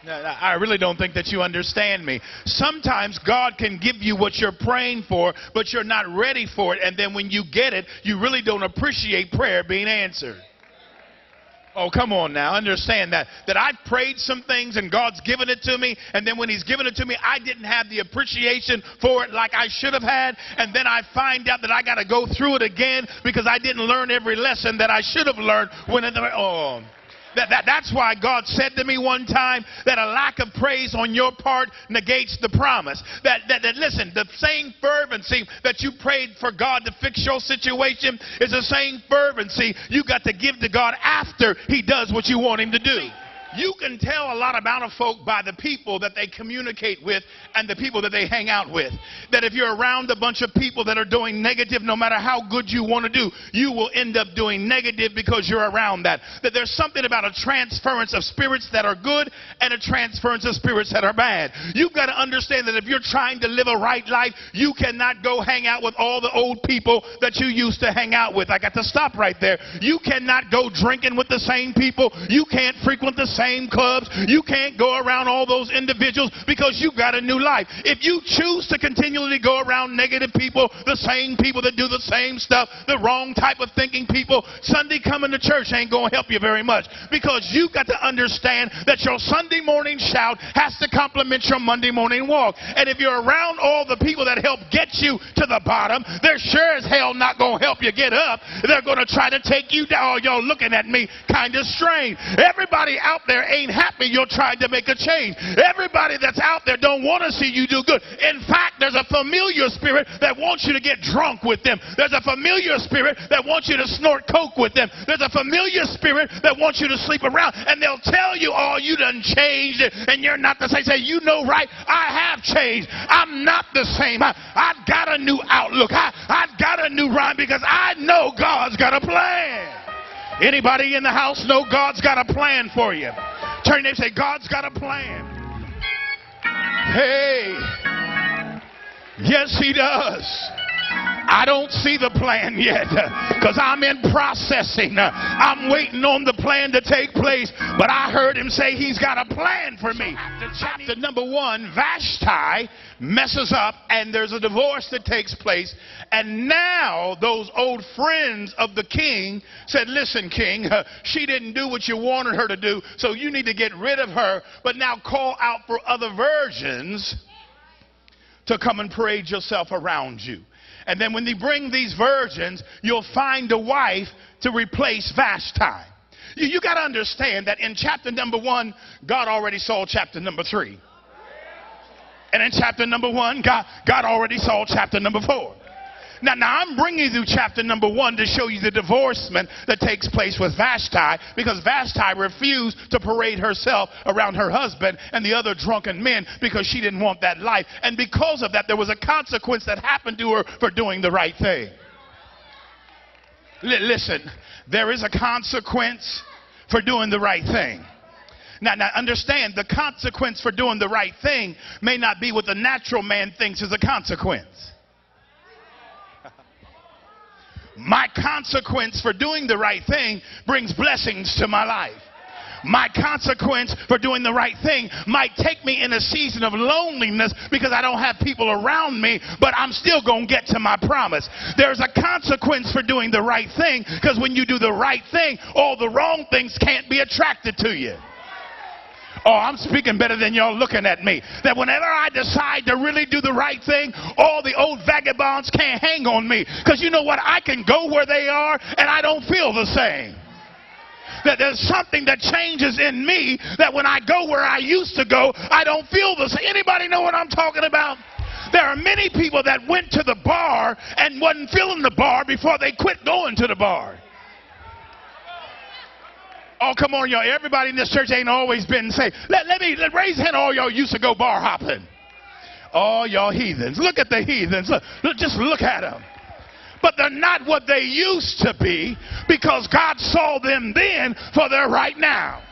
I really don't think that you understand me. Sometimes God can give you what you're praying for, but you're not ready for it. And then when you get it, you really don't appreciate prayer being answered. Oh, come on now. Understand that I've prayed some things and God's given it to me. And then when he's given it to me, I didn't have the appreciation for it like I should have had. And then I find out that I got to go through it again because I didn't learn every lesson that I should have learned. That's why God said to me one time that a lack of praise on your part negates the promise. That listen, the same fervency that you prayed for God to fix your situation is the same fervency you got to give to God after he does what you want him to do. You can tell a lot about a folk by the people that they communicate with and the people that they hang out with. That if you're around a bunch of people that are doing negative, no matter how good you want to do, you will end up doing negative because you're around that. That there's something about a transference of spirits that are good and a transference of spirits that are bad. You've got to understand that if you're trying to live a right life, you cannot go hang out with all the old people that you used to hang out with. I got to stop right there. You cannot go drinking with the same people. You can't frequent the same clubs. You can't go around all those individuals because you got a new life. If you choose to continually go around negative people, the same people that do the same stuff, the wrong type of thinking people, Sunday coming to church ain't going to help you very much, because you got to understand that your Sunday morning shout has to complement your Monday morning walk. And if you're around all the people that help get you to the bottom, they're sure as hell not going to help you get up. They're going to try to take you down. Oh, y'all looking at me kind of strange. Everybody out there ain't happy you're trying to make a change. Everybody that's out there don't want to see you do good. In fact, there's a familiar spirit that wants you to get drunk with them. There's a familiar spirit that wants you to snort coke with them. There's a familiar spirit that wants you to sleep around, and they'll tell you, oh, you done changed and you're not the same. Say, you know, right? I have changed. I'm not the same. I've got a new outlook. I've got a new rhyme because I know God's got a plan. Anybody in the house know God's got a plan for you? Turn to them and say, God's got a plan. Hey, yes, he does. I don't see the plan yet because I'm in processing. I'm waiting on the plan to take place. But I heard him say he's got a plan for me. Chapter number 1, Vashti messes up and there's a divorce that takes place. And now those old friends of the king said, listen, king, she didn't do what you wanted her to do, so you need to get rid of her. But now call out for other virgins to come and parade yourself around you. And then when they bring these virgins, you'll find a wife to replace Vashti. You got to understand that in chapter number 1, God already saw chapter number 3. And in chapter number 1, God already saw chapter number 4. Now I'm bringing you chapter number 1 to show you the divorcement that takes place with Vashti, because Vashti refused to parade herself around her husband and the other drunken men because she didn't want that life. And because of that, there was a consequence that happened to her for doing the right thing. Listen, there is a consequence for doing the right thing. Now understand, the consequence for doing the right thing may not be what the natural man thinks is a consequence. My consequence for doing the right thing brings blessings to my life. My consequence for doing the right thing might take me in a season of loneliness because I don't have people around me, but I'm still going to get to my promise. There's a consequence for doing the right thing, because when you do the right thing, all the wrong things can't be attracted to you. Oh, I'm speaking better than y'all looking at me. That whenever I decide to really do the right thing, all the old vagabonds can't hang on me. Because you know what? I can go where they are and I don't feel the same. That there's something that changes in me, that when I go where I used to go, I don't feel the same. Anybody know what I'm talking about? There are many people that went to the bar and wasn't feeling the bar before they quit going to the bar. Oh, come on, y'all. Everybody in this church ain't always been saved. Let raise hand, all y'all used to go bar hopping. All y'all heathens. Look at the heathens. Just look at them. But they're not what they used to be, because God saw them then for their right now.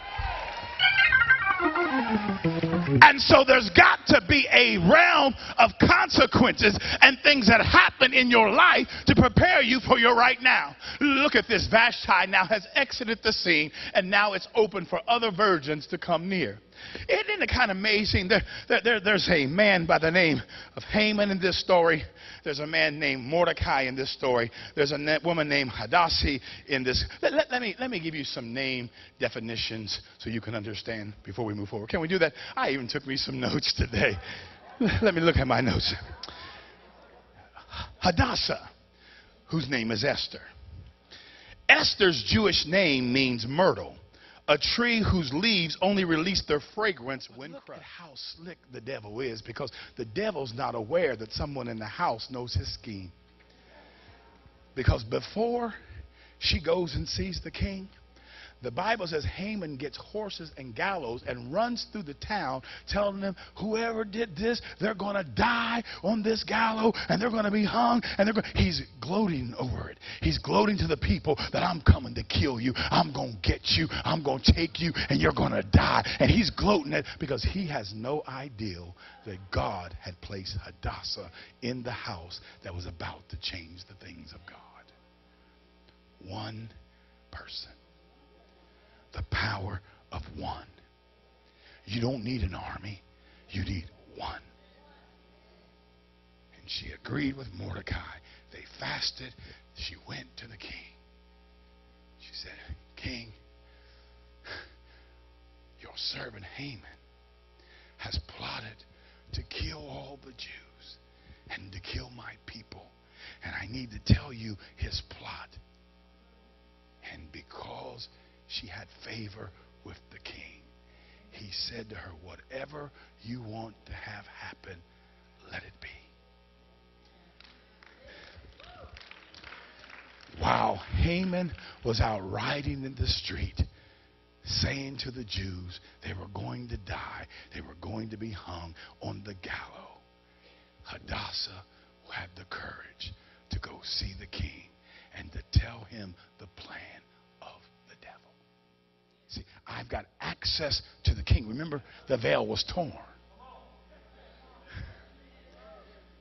And so there's got to be a realm of consequences and things that happen in your life to prepare you for your right now. Look at this. Vashti now has exited the scene, and now it's open for other virgins to come near. Isn't it kind of amazing? There's a man by the name of Haman in this story. There's a man named Mordecai in this story. There's a woman named Hadassah in this. Let me give you some name definitions so you can understand before we move forward. Can we do that? I even took me some notes today. Let me look at my notes. Hadassah, whose name is Esther. Esther's Jewish name means myrtle, a tree whose leaves only release their fragrance when crushed. Look at how slick the devil is, because the devil's not aware that someone in the house knows his scheme. Because before she goes and sees the king, the Bible says Haman gets horses and gallows and runs through the town telling them, whoever did this, they're going to die on this gallows and they're going to be hung. And he's gloating over it. He's gloating to the people that I'm coming to kill you. I'm going to get you. I'm going to take you and you're going to die. And he's gloating it because he has no idea that God had placed Hadassah in the house that was about to change the things of God. One person. The power of one. You don't need an army. You need one. And she agreed with Mordecai. They fasted. She went to the king. She said, King, your servant Haman has plotted to kill all the Jews and to kill my people. And I need to tell you his plot. And because she had favor with the king, he said to her, whatever you want to have happen, let it be. While Haman was out riding in the street, saying to the Jews they were going to die, they were going to be hung on the gallows, Hadassah had the courage to go see the king and to tell him the plan of the devil. See, I've got access to the king. Remember, the veil was torn.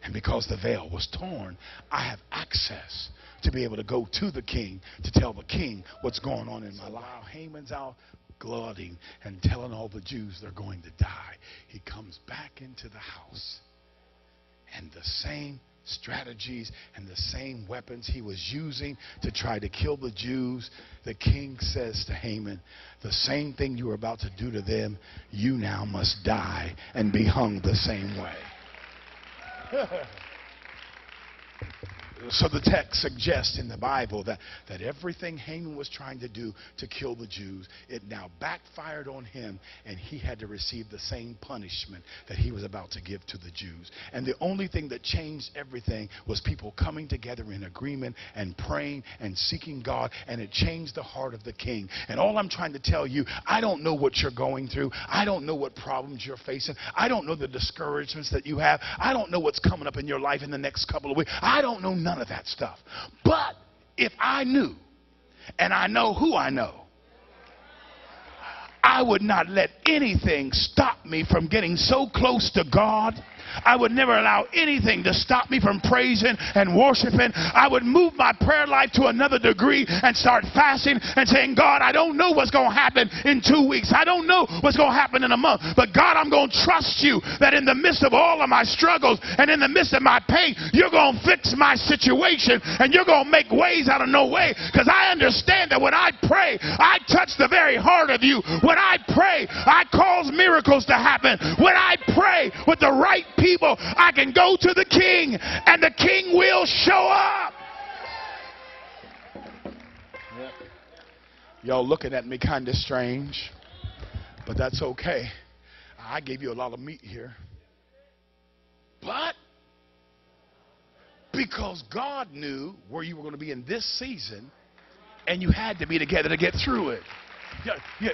And because the veil was torn, I have access to be able to go to the king to tell the king what's going on in my life. While Haman's out gloating and telling all the Jews they're going to die, he comes back into the house. And the same strategies and the same weapons he was using to try to kill the Jews, the king says to Haman, the same thing you were about to do to them, you now must die and be hung the same way. So the text suggests in the Bible that everything Haman was trying to do to kill the Jews, it now backfired on him, and he had to receive the same punishment that he was about to give to the Jews. And the only thing that changed everything was people coming together in agreement and praying and seeking God, and it changed the heart of the king. And all I'm trying to tell you, I don't know what you're going through. I don't know what problems you're facing. I don't know the discouragements that you have. I don't know what's coming up in your life in the next couple of weeks. I don't know none of that stuff. But if I knew, and I know who I know, I would not let anything stop me from getting so close to God. I would never allow anything to stop me from praising and worshiping. I would move my prayer life to another degree and start fasting and saying, God, I don't know what's going to happen in 2 weeks. I don't know what's going to happen in a month. But God, I'm going to trust you that in the midst of all of my struggles and in the midst of my pain, you're going to fix my situation and you're going to make ways out of no way. Because I understand that when I pray, I touch the very heart of you. When I pray, I cause miracles to happen. When I pray with the right people, I can go to the king and the king will show up. Yep. Y'all looking at me kind of strange, but that's okay. I gave you a lot of meat here. But because God knew where you were going to be in this season, and you had to be together to get through it. Yeah.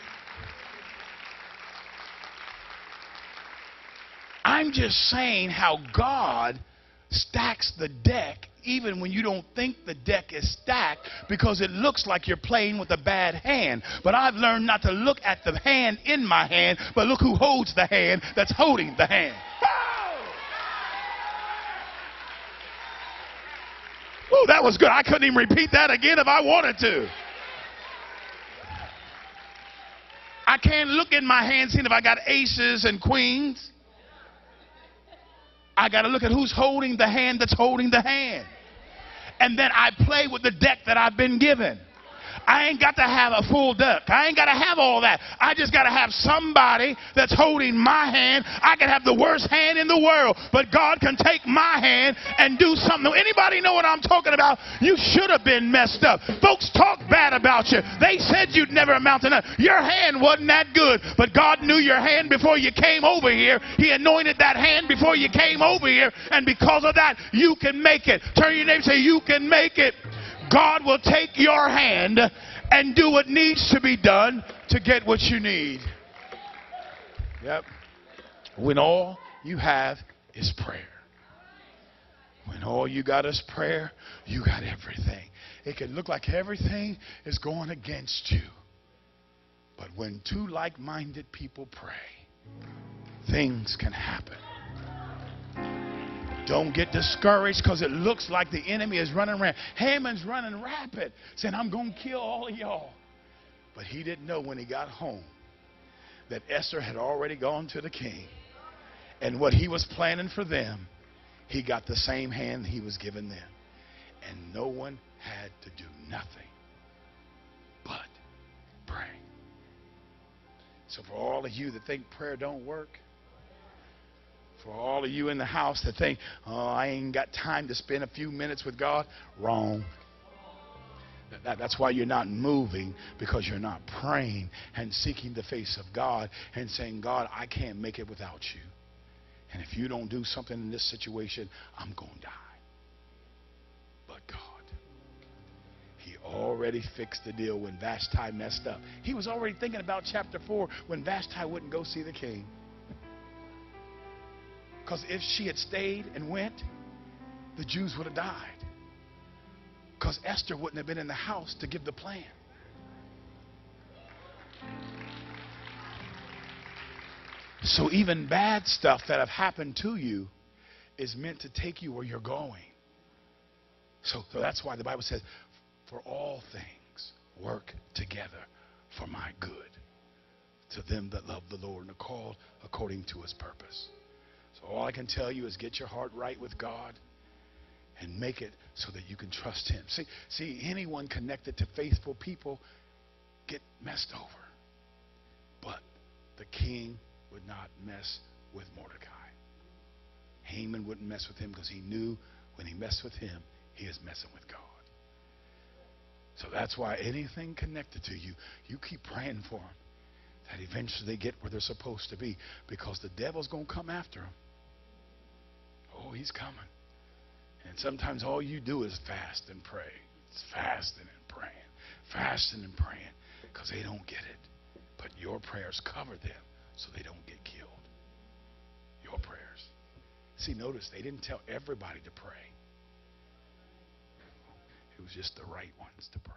I'm just saying how God stacks the deck even when you don't think the deck is stacked, because it looks like you're playing with a bad hand. But I've learned not to look at the hand in my hand, but look who holds the hand that's holding the hand. Oh, that was good. I couldn't even repeat that again if I wanted to. I can't look in my hand seeing if I got aces and queens. I got to look at who's holding the hand that's holding the hand. And then I play with the deck that I've been given. I ain't got to have a full deck. I ain't got to have all that. I just got to have somebody that's holding my hand. I can have the worst hand in the world, but God can take my hand and do something. Anybody know what I'm talking about? You should have been messed up. Folks talk bad about you. They said you'd never amount to nothing. Your hand wasn't that good, but God knew your hand before you came over here. He anointed that hand before you came over here, and because of that, you can make it. Turn to your neighbor and say, you can make it. God will take your hand and do what needs to be done to get what you need. Yep. When all you have is prayer. When all you got is prayer, you got everything. It can look like everything is going against you. But when two like-minded people pray, things can happen. Don't get discouraged because it looks like the enemy is running around. Haman's running rapid, saying, I'm going to kill all of y'all. But he didn't know when he got home that Esther had already gone to the king. And what he was planning for them, he got the same hand he was giving them. And no one had to do nothing but pray. So for all of you that think prayer don't work, for all of you in the house that think, oh, I ain't got time to spend a few minutes with God, wrong. That's why you're not moving, because you're not praying and seeking the face of God and saying, God, I can't make it without you. And if you don't do something in this situation, I'm going to die. But God, he already fixed the deal when Vashti messed up. He was already thinking about chapter 4 when Vashti wouldn't go see the king. Because if she had stayed and went, the Jews would have died. Because Esther wouldn't have been in the house to give the plan. So even bad stuff that have happened to you is meant to take you where you're going. So that's why the Bible says, for all things work together for my good, to them that love the Lord and are called according to his purpose. So all I can tell you is get your heart right with God and make it so that you can trust him. See, anyone connected to faithful people get messed over. But the king would not mess with Mordecai. Haman wouldn't mess with him because he knew when he messed with him, he is messing with God. So that's why anything connected to you, you keep praying for them, that eventually they get where they're supposed to be, because the devil's going to come after them. Oh, he's coming. And sometimes all you do is fast and pray. It's fasting and praying. Fasting and praying, because they don't get it. But your prayers cover them so they don't get killed. Your prayers. See, notice they didn't tell everybody to pray. It was just the right ones to pray.